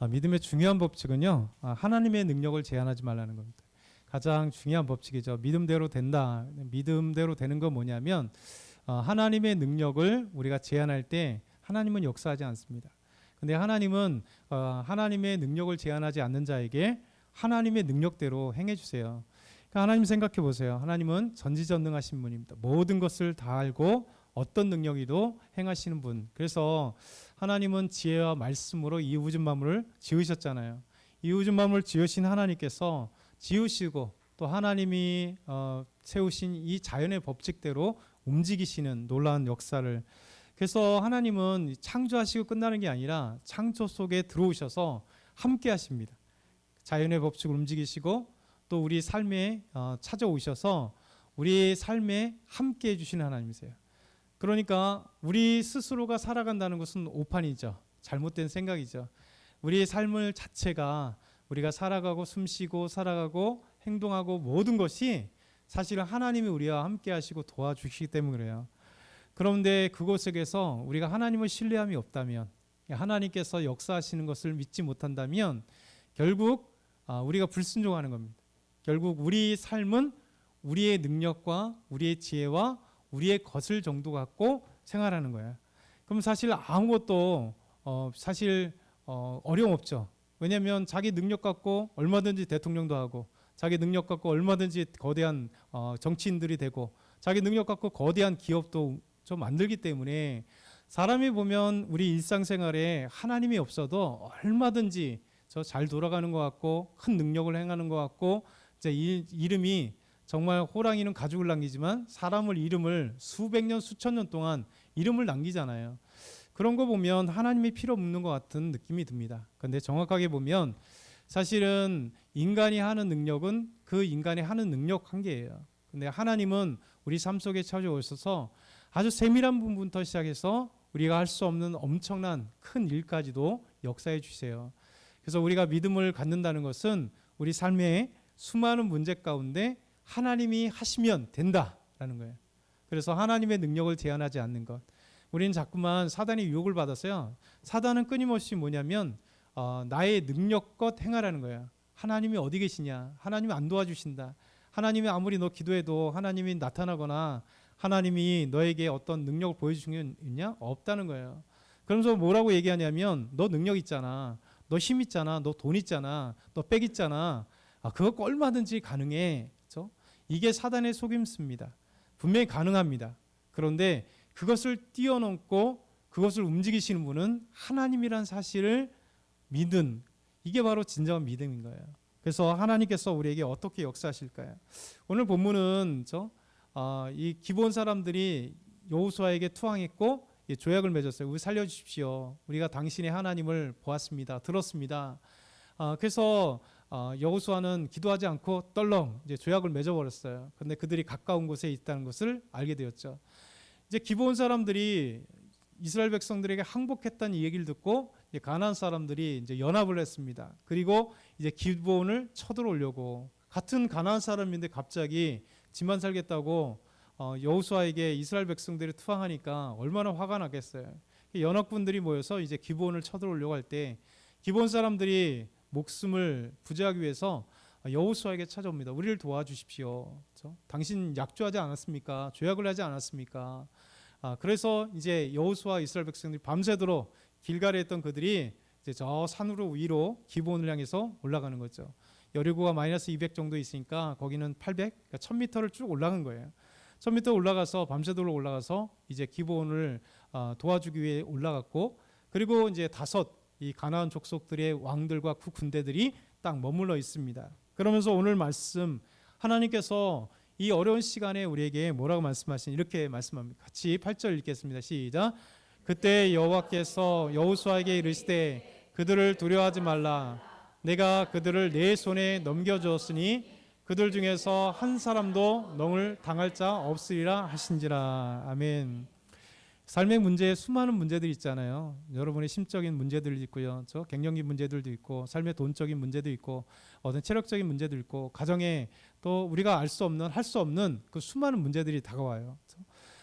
믿음의 중요한 법칙은요, 하나님의 능력을 제한하지 말라는 겁니다. 가장 중요한 법칙이죠. 믿음대로 된다. 믿음대로 되는 건 뭐냐면 하나님의 능력을 우리가 제한할 때 하나님은 역사하지 않습니다. 근데 하나님은 하나님의 능력을 제한하지 않는 자에게 하나님의 능력대로 행해 주세요. 그러니까 하나님 생각해 보세요. 하나님은 전지전능하신 분입니다. 모든 것을 다 알고 어떤 능력이도 행하시는 분. 그래서 하나님은 지혜와 말씀으로 이 우주 만물을 지으셨잖아요. 이 우주 만물을 지으신 하나님께서 지으시고 또 하나님이 세우신 이 자연의 법칙대로 움직이시는 놀라운 역사를, 그래서 하나님은 창조하시고 끝나는 게 아니라 창조 속에 들어오셔서 함께 하십니다. 자연의 법칙을 움직이시고 또 우리 삶에 찾아오셔서 우리 삶에 함께 해주시는 하나님이세요. 그러니까 우리 스스로가 살아간다는 것은 오판이죠. 잘못된 생각이죠. 우리의 삶을 자체가 우리가 살아가고 숨쉬고 살아가고 행동하고 모든 것이 사실은 하나님이 우리와 함께 하시고 도와주시기 때문에 그래요. 그런데 그곳에서 우리가 하나님을 신뢰함이 없다면, 하나님께서 역사하시는 것을 믿지 못한다면 결국 우리가 불순종하는 겁니다. 결국 우리 삶은 우리의 능력과 우리의 지혜와 우리의 것을 정도 갖고 생활하는 거예요. 그럼 사실 아무것도 어려움 없죠. 왜냐하면 자기 능력 갖고 얼마든지 대통령도 하고, 자기 능력 갖고 얼마든지 거대한 정치인들이 되고, 자기 능력 갖고 거대한 기업도 좀 만들기 때문에 사람이 보면 우리 일상생활에 하나님이 없어도 얼마든지 잘 돌아가는 것 같고 큰 능력을 행하는 것 같고, 이제 이름이 정말 호랑이는 가죽을 남기지만 사람을 이름을 수백 년 수천 년 동안 이름을 남기잖아요. 그런 거 보면 하나님이 필요 없는 것 같은 느낌이 듭니다. 그런데 정확하게 보면 사실은 인간이 하는 능력은 그 인간이 하는 능력 한계예요. 근데 하나님은 우리 삶 속에 찾아오셔서 아주 세밀한 부분부터 시작해서 우리가 할 수 없는 엄청난 큰 일까지도 역사해 주세요. 그래서 우리가 믿음을 갖는다는 것은 우리 삶의 수많은 문제 가운데 하나님이 하시면 된다라는 거예요. 그래서 하나님의 능력을 제한하지 않는 것. 우리는 자꾸만 사단의 유혹을 받았어요. 사단은 끊임없이 뭐냐면 나의 능력껏 행하라는 거예요. 하나님이 어디 계시냐? 하나님이 안 도와주신다. 하나님이 아무리 너 기도해도 하나님이 나타나거나 하나님이 너에게 어떤 능력을 보여주신 게 있냐? 없다는 거예요. 그러면서 뭐라고 얘기하냐면 너 능력 있잖아. 너 힘 있잖아. 너 돈 있잖아. 너 빽 있잖아. 그거 얼마든지 가능해. 그렇죠? 이게 사단의 속임수입니다. 분명히 가능합니다. 그런데 그것을 뛰어넘고 그것을 움직이시는 분은 하나님이란 사실을 믿은, 이게 바로 진정한 믿음인 거예요. 그래서 하나님께서 우리에게 어떻게 역사하실까요? 오늘 본문은 이 기브온 사람들이 여호수아에게 투항했고 조약을 맺었어요. 우리 살려주십시오. 우리가 당신의 하나님을 보았습니다. 들었습니다. 그래서 여호수아는 기도하지 않고 떨렁 이제 조약을 맺어버렸어요. 그런데 그들이 가까운 곳에 있다는 것을 알게 되었죠. 이제 기브온 사람들이 이스라엘 백성들에게 항복했다는 이 얘기를 듣고 이제 가나안 사람들이 이제 연합을 했습니다. 그리고 이제 기브온을 쳐들어오려고, 같은 가나안 사람인데 갑자기 집만 살겠다고 여호수아에게 이스라엘 백성들이 투항하니까 얼마나 화가 나겠어요. 연합군들이 모여서 이제 기브온을 쳐들어오려고 할 때 기브온 사람들이 목숨을 부지하기 위해서 여호수아에게 찾아옵니다. 우리를 도와주십시오. 그렇죠? 당신 약조하지 않았습니까? 조약을 하지 않았습니까? 그래서 이제 여호수아 이스라엘 백성들이 밤새도록 길갈에 있던 그들이 이제 저 산으로 위로 기브온을 향해서 올라가는 거죠. 여리고가 마이너스 200 정도 있으니까 거기는 800, 그러니까 1000m를 쭉 올라간 거예요. 1000m 올라가서 밤새도록 올라가서 이제 기브온을 도와주기 위해 올라갔고, 그리고 이제 이 가나안 족속들의 왕들과 그 군대들이 딱 머물러 있습니다. 그러면서 오늘 말씀 하나님께서 이 어려운 시간에 우리에게 뭐라고 말씀하시니 이렇게 말씀합니다. 같이 8절 읽겠습니다. 시작. 그때 여호와께서 여호수아에게 이르시되 그들을 두려워하지 말라. 내가 그들을 내 손에 넘겨주었으니 그들 중에서 한 사람도 너를 당할 자 없으리라 하신지라. 아멘. 삶의 문제에 수많은 문제들이 있잖아요. 여러분의 심적인 문제들도 있고요. 갱년기 문제들도 있고, 삶의 돈적인 문제도 있고, 어떤 체력적인 문제도 있고, 가정에 또 우리가 알 수 없는, 할 수 없는 그 수많은 문제들이 다가와요.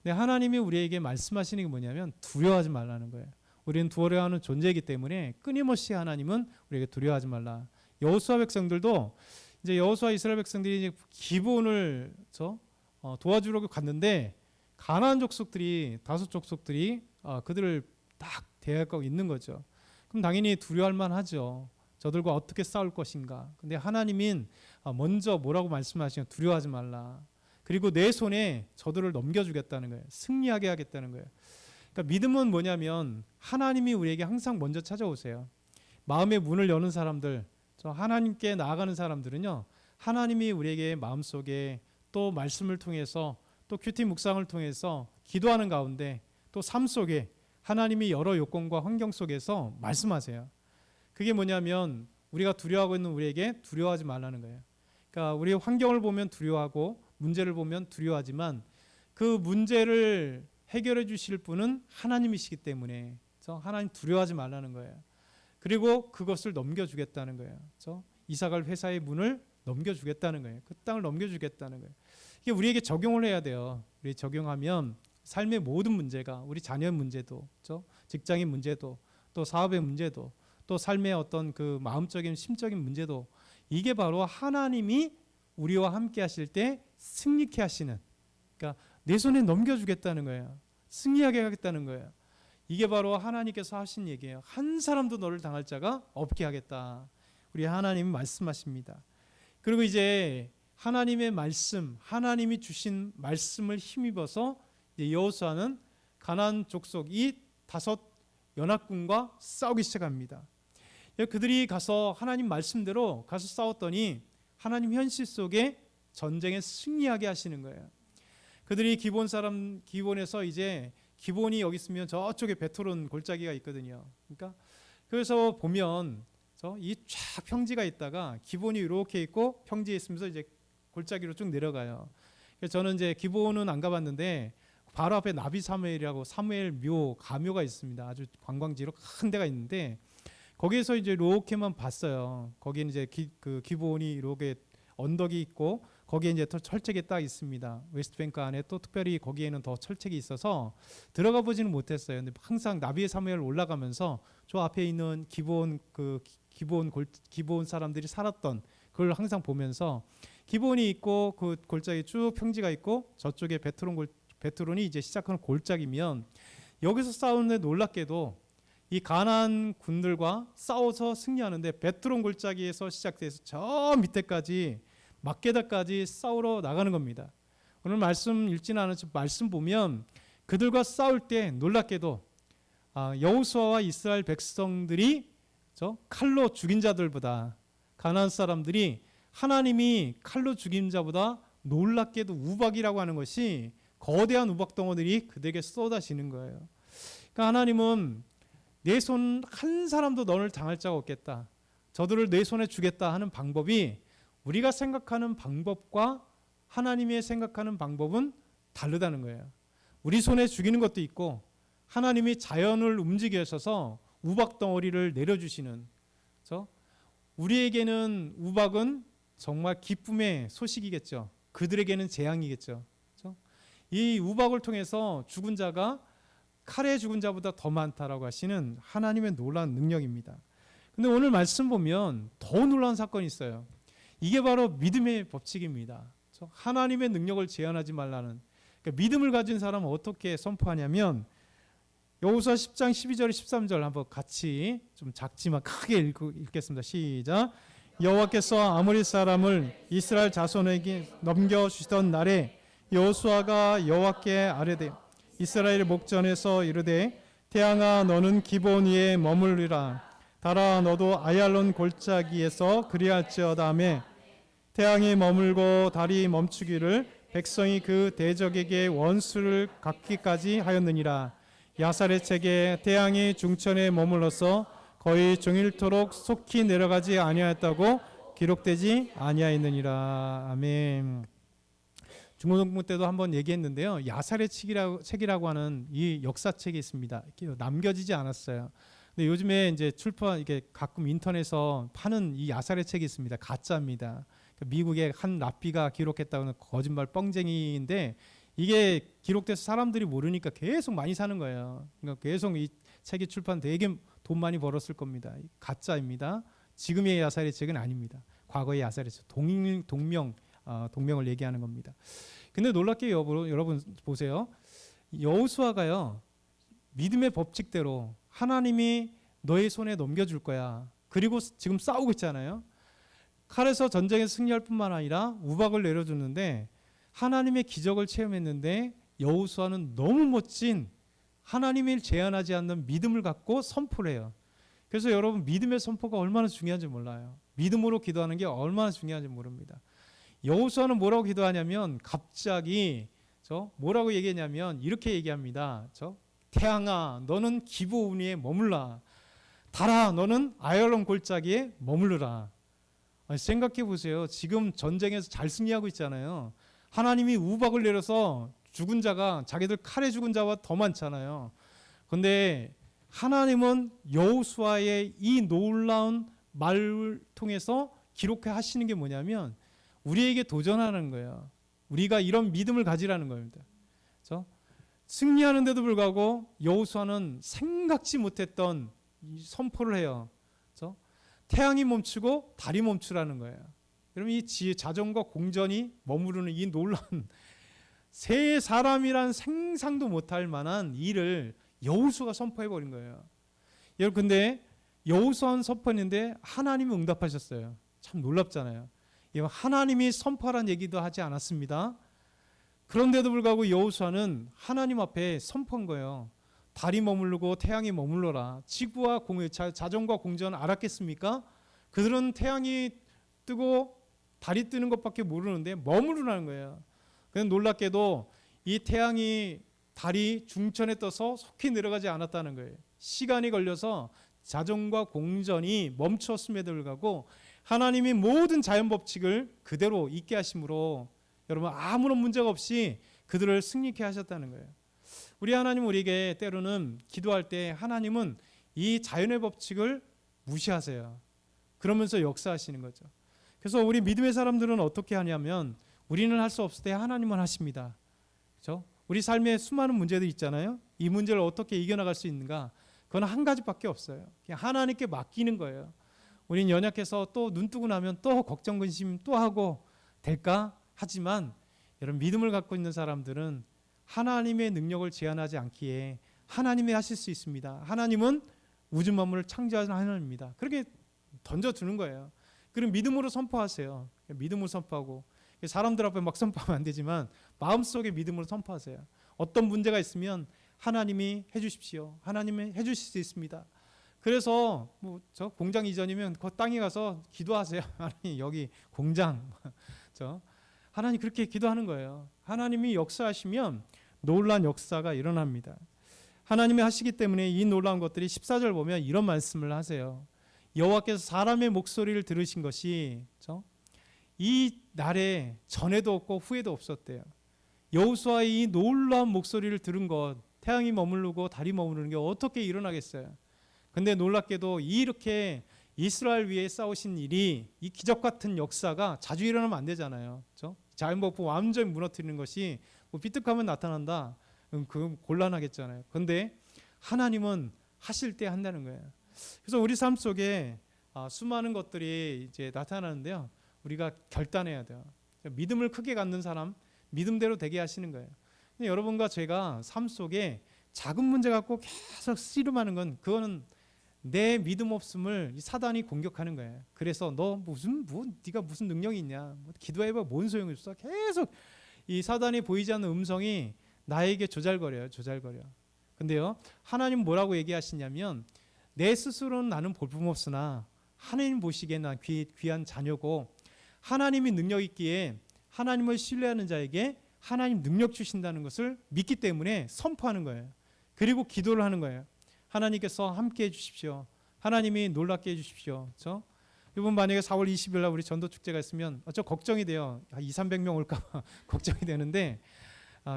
근데 하나님이 우리에게 말씀하시는 게 뭐냐면 두려워하지 말라는 거예요. 우리는 두려워하는 존재이기 때문에 끊임없이 하나님은 우리에게 두려워하지 말라. 여호수아 백성들도 이제 여호수아 이스라엘 백성들이 이제 기브온을 도와주려고 갔는데 가나안 족속들이 다섯 족속들이 그들을 딱 대하고 있는 거죠. 그럼 당연히 두려워할 만하죠. 저들과 어떻게 싸울 것인가. 근데 하나님은 먼저 뭐라고 말씀하시면 두려워하지 말라. 그리고 내 손에 저들을 넘겨주겠다는 거예요. 승리하게 하겠다는 거예요. 그러니까 믿음은 뭐냐면 하나님이 우리에게 항상 먼저 찾아오세요. 마음의 문을 여는 사람들, 하나님께 나아가는 사람들은요, 하나님이 우리에게 마음속에 또 말씀을 통해서 또 큐티 묵상을 통해서 기도하는 가운데 또 삶 속에 하나님이 여러 요건과 환경 속에서 말씀하세요. 그게 뭐냐면 우리가 두려워하고 있는 우리에게 두려워하지 말라는 거예요. 그러니까 우리 환경을 보면 두려워하고 문제를 보면 두려워하지만 그 문제를 해결해 주실 분은 하나님이시기 때문에 하나님 두려워하지 말라는 거예요. 그리고 그것을 넘겨주겠다는 거예요. 이사갈 회사의 문을 넘겨주겠다는 거예요. 그 땅을 넘겨주겠다는 거예요. 이게 우리에게 적용을 해야 돼요. 우리 적용하면 삶의 모든 문제가 우리 자녀의 문제도, 직장의 문제도, 또 사업의 문제도, 또 삶의 어떤 그 마음적인 심적인 문제도 이게 바로 하나님이 우리와 함께 하실 때 승리케 하시는, 그러니까 내 손에 넘겨주겠다는 거예요. 승리하게 하겠다는 거예요. 이게 바로 하나님께서 하신 얘기예요. 한 사람도 너를 당할 자가 없게 하겠다. 우리 하나님이 말씀하십니다. 그리고 이제 하나님의 말씀, 하나님이 주신 말씀을 힘입어서 여호수아는 가나안 족속 이 다섯 연합군과 싸우기 시작합니다. 그들이 가서 하나님 말씀대로 가서 싸웠더니 하나님 현실 속에 전쟁에 승리하게 하시는 거예요. 그들이 기본에서 이제 기본이 여기 있으면 저쪽에 베토론 골짜기가 있거든요. 그러니까 그래서 보면 이 쫙 평지가 있다가 기본이 이렇게 있고 평지에 있으면서 이제 골짜기로 쭉 내려가요. 그래서 저는 이제 기본은 안 가봤는데 바로 앞에 나비 사무엘이라고 사무엘 묘 가묘가 있습니다. 아주 관광지로 큰 데가 있는데 거기에서 이제 이렇게만 봤어요. 거기는 이제 기본이 이렇게 언덕이 있고 거기에 이제 철책이 딱 있습니다. 웨스트뱅크 안에 또 특별히 거기에는 더 철책이 있어서 들어가 보지는 못했어요. 근데 항상 나비의 사무엘 올라가면서 저 앞에 있는 기본 사람들이 살았던 그걸 항상 보면서 기본이 있고 그 골짜기 쭉 평지가 있고 저쪽에 베트론이 이제 시작하는 골짜기면 여기서 싸우는데 놀랍게도 이 가나안 군들과 싸워서 승리하는데 베트론 골짜기에서 시작돼서 저 밑에까지 막게다까지 싸우러 나가는 겁니다. 오늘 말씀 읽지는 않았지만 말씀 보면 그들과 싸울 때 놀랍게도 여호수아와 이스라엘 백성들이 칼로 죽인 자들보다 가나안 사람들이 하나님이 칼로 죽인 자보다 놀랍게도 우박이라고 하는 것이 거대한 우박 덩어리들이 그들에게 쏟아지는 거예요. 그러니까 하나님은 내 손 한 사람도 너를 당할 자가 없겠다. 저들을 내 손에 주겠다 하는 방법이 우리가 생각하는 방법과 하나님이 생각하는 방법은 다르다는 거예요. 우리 손에 죽이는 것도 있고 하나님이 자연을 움직여서 우박 덩어리를 내려주시는 우리에게는 우박은 정말 기쁨의 소식이겠죠. 그들에게는 재앙이겠죠. 이 우박을 통해서 죽은 자가 칼에 죽은 자보다 더 많다라고 하시는 하나님의 놀라운 능력입니다. 근데 오늘 말씀 보면 더 놀라운 사건이 있어요. 이게 바로 믿음의 법칙입니다. 하나님의 능력을 제한하지 말라는. 그러니까 믿음을 가진 사람은 어떻게 선포하냐면 여호수아 10장 12절 13절 한번 같이 좀 작지만 크게 읽겠습니다. 시작. 여호와께서 아모리 사람을 이스라엘 자손에게 넘겨주시던 날에 여호수아가 여호와께 아뢰되 이스라엘 목전에서 이르되 태양아 너는 기본 위에 머물리라. 달아 너도 아얄론 골짜기에서 그리할지어다 하매 태양이 머물고 달이 멈추기를 백성이 그 대적에게 원수를 갚기까지 하였느니라. 야살의 책에 태양이 중천에 머물러서 거의 종일토록 속히 내려가지 아니하였다고 기록되지 아니하였느니라. 아멘. 중고등부 때도 한번 얘기했는데요. 야살의 책이라고 하는 이 역사책이 있습니다. 남겨지지 않았어요. 근데 요즘에 이제 이게 가끔 인터넷에서 파는 이 야살의 책이 있습니다. 가짜입니다. 미국의 한 랍비가 기록했다고는 거짓말 뻥쟁이인데 이게 기록돼서 사람들이 모르니까 계속 많이 사는 거예요. 그러니까 계속 책이 출판되게 돈 많이 벌었을 겁니다. 가짜입니다. 지금의 야살의 책은 아닙니다. 과거의 야살의 책, 동명을 얘기하는 겁니다. 근데 놀랍게 여러분 보세요. 여호수아가요, 믿음의 법칙대로 하나님이 너의 손에 넘겨줄 거야. 그리고 지금 싸우고 있잖아요. 칼에서 전쟁에 승리할 뿐만 아니라 우박을 내려줬는데 하나님의 기적을 체험했는데 여호수아는 너무 멋진 하나님이 제한하지 않는 믿음을 갖고 선포를 해요. 그래서 여러분, 믿음의 선포가 얼마나 중요한지 몰라요. 믿음으로 기도하는 게 얼마나 중요한지 모릅니다. 여호수아는 뭐라고 기도하냐면 갑자기 뭐라고 얘기했냐면 이렇게 얘기합니다. 태양아, 너는 기브온 위에 머물라. 달아, 너는 아얄론 골짜기에 머무르라. 생각해 보세요. 지금 전쟁에서 잘 승리하고 있잖아요. 하나님이 우박을 내려서 죽은 자가 자기들 칼에 죽은 자와 더 많잖아요. 그런데 하나님은 여호수아의 이 놀라운 말을 통해서 기록해 하시는 게 뭐냐면 우리에게 도전하는 거예요. 우리가 이런 믿음을 가지라는 겁니다. 승리하는데도 불구하고 여호수아는 생각지 못했던 선포를 해요. 태양이 멈추고 달이 멈추라는 거예요. 그럼 이 자전과 공전이 머무르는 이 놀라운 세 사람이란 생상도 못할 만한 일을 여호수아가 선포해 버린 거예요. 여러분, 근데 여호수아는 선포했는데 하나님이 응답하셨어요. 참 놀랍잖아요. 하나님이 선포하라는 얘기도 하지 않았습니다. 그런데도 불구하고 여호수아는 하나님 앞에 선포한 거예요. 달이 머무르고 태양이 머물러라. 지구와 자전과 공전 알았겠습니까? 그들은 태양이 뜨고 달이 뜨는 것밖에 모르는데 머무르라는 거예요. 그런데 놀랍게도 이 태양이 달이 중천에 떠서 속히 내려가지 않았다는 거예요. 시간이 걸려서 자전과 공전이 멈추었음에도 불구하고 하나님이 모든 자연 법칙을 그대로 있게 하심으로 여러분 아무런 문제가 없이 그들을 승리케 하셨다는 거예요. 우리 하나님, 우리에게 때로는 기도할 때 하나님은 이 자연의 법칙을 무시하세요. 그러면서 역사하시는 거죠. 그래서 우리 믿음의 사람들은 어떻게 하냐면 우리는 할 수 없을 때 하나님은 하십니다. 그렇죠? 우리 삶에 수많은 문제들이 있잖아요. 이 문제를 어떻게 이겨나갈 수 있는가? 그건 한 가지밖에 없어요. 그냥 하나님께 맡기는 거예요. 우리는 연약해서 또 눈 뜨고 나면 또 걱정 근심 또 하고 될까? 하지만 여러분, 믿음을 갖고 있는 사람들은 하나님의 능력을 제한하지 않기에 하나님이 하실 수 있습니다. 하나님은 우주 만물을 창조하는 하나님입니다. 그렇게 던져주는 거예요. 그럼 믿음으로 선포하세요. 믿음으로 선포하고, 사람들 앞에 막 선포하면 안 되지만 마음속에 믿음으로 선포하세요. 어떤 문제가 있으면 하나님이 해주십시오. 하나님이 해주실 수 있습니다. 그래서 저 공장 이전이면 그 땅에 가서 기도하세요. 하나님, 여기 공장 하나님, 그렇게 기도하는 거예요. 하나님이 역사하시면 놀라운 역사가 일어납니다. 하나님이 하시기 때문에 이 놀라운 것들이 14절 보면 이런 말씀을 하세요. 여호와께서 사람의 목소리를 들으신 것이 이 날에 전에도 없고 후에도 없었대요. 여호수아의 이 놀라운 목소리를 들은 것, 태양이 머무르고 달이 머무르는 게 어떻게 일어나겠어요? 근데 놀랍게도 이렇게 이스라엘 위에 싸우신 일이, 이 기적 같은 역사가 자주 일어나면 안 되잖아요. 그렇죠? 자연법칙 완전히 무너뜨리는 것이 비특하면 나타난다. 그건 곤란하겠잖아요. 그런데 하나님은 하실 때 한다는 거예요. 그래서 우리 삶 속에 수많은 것들이 이제 나타나는데요. 우리가 결단해야 돼요. 믿음을 크게 갖는 사람, 믿음대로 되게 하시는 거예요. 근데 여러분과 제가 삶 속에 작은 문제 갖고 계속 씨름하는 건, 그거는 내 믿음 없음을 사단이 공격하는 거예요. 그래서 너 네가 무슨 능력이 있냐? 기도해봐 뭔 소용이 없어? 계속 이 사단이 보이지 않는 음성이 나에게 조잘거려요. 근데요, 하나님 뭐라고 얘기하시냐면 내 스스로는 나는 볼품없으나 하나님 보시기에 난 귀한 자녀고, 하나님이 능력 있기에 하나님을 신뢰하는 자에게 하나님 능력 주신다는 것을 믿기 때문에 선포하는 거예요. 그리고 기도를 하는 거예요. 하나님께서 함께 해주십시오. 하나님이 놀랍게 해주십시오. 그렇죠? 이번 만약에 4월 20일 날 우리 전도 축제가 있으면 저 걱정이 돼요. 200~300명 올까 봐 걱정이 되는데,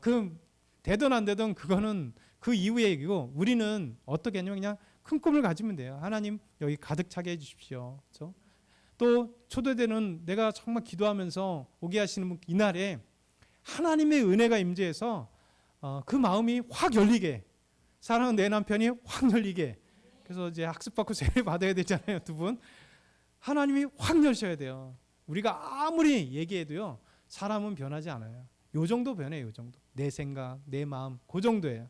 그 되든 안 되든 그거는 그 이후의 얘기고, 우리는 어떻게 하냐면 그냥 큰 꿈을 가지면 돼요. 하나님 여기 가득 차게 해주십시오. 그렇죠? 또 초대되는, 내가 정말 기도하면서 오게 하시는 이날에 하나님의 은혜가 임재해서 그 마음이 확 열리게, 사랑하는 내 남편이 확 열리게. 그래서 이제 학습받고 세례 받아야 되잖아요, 두 분. 하나님이 확 열셔야 돼요. 우리가 아무리 얘기해도요, 사람은 변하지 않아요. 요 정도 변해요, 요 정도. 내 생각, 내 마음, 그 정도예요.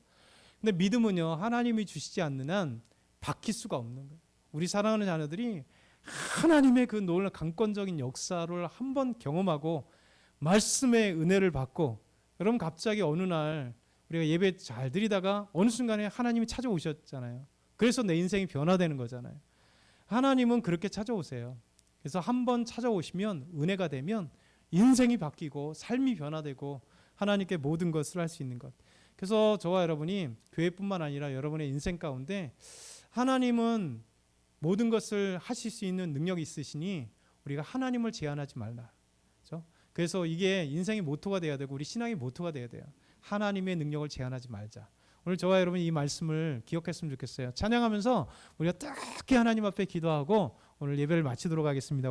근데 믿음은요, 하나님이 주시지 않는 한 바뀔 수가 없는 거예요. 우리 사랑하는 자녀들이 하나님의 그 놀라운 강권적인 역사를 한번 경험하고 말씀의 은혜를 받고, 여러분 갑자기 어느 날 우리가 예배 잘 드리다가 어느 순간에 하나님이 찾아오셨잖아요. 그래서 내 인생이 변화되는 거잖아요. 하나님은 그렇게 찾아오세요. 그래서 한번 찾아오시면 은혜가 되면 인생이 바뀌고 삶이 변화되고 하나님께 모든 것을 할 수 있는 것. 그래서 저와 여러분이 교회뿐만 아니라 여러분의 인생 가운데 하나님은 모든 것을 하실 수 있는 능력이 있으시니 우리가 하나님을 제한하지 말라. 그렇죠? 그래서 이게 인생의 모토가 돼야 되고 우리 신앙의 모토가 돼야 돼요. 하나님의 능력을 제한하지 말자. 오늘 저와 여러분 이 말씀을 기억했으면 좋겠어요. 찬양하면서 우리가 뜨겁게 하나님 앞에 기도하고 오늘 예배를 마치도록 하겠습니다.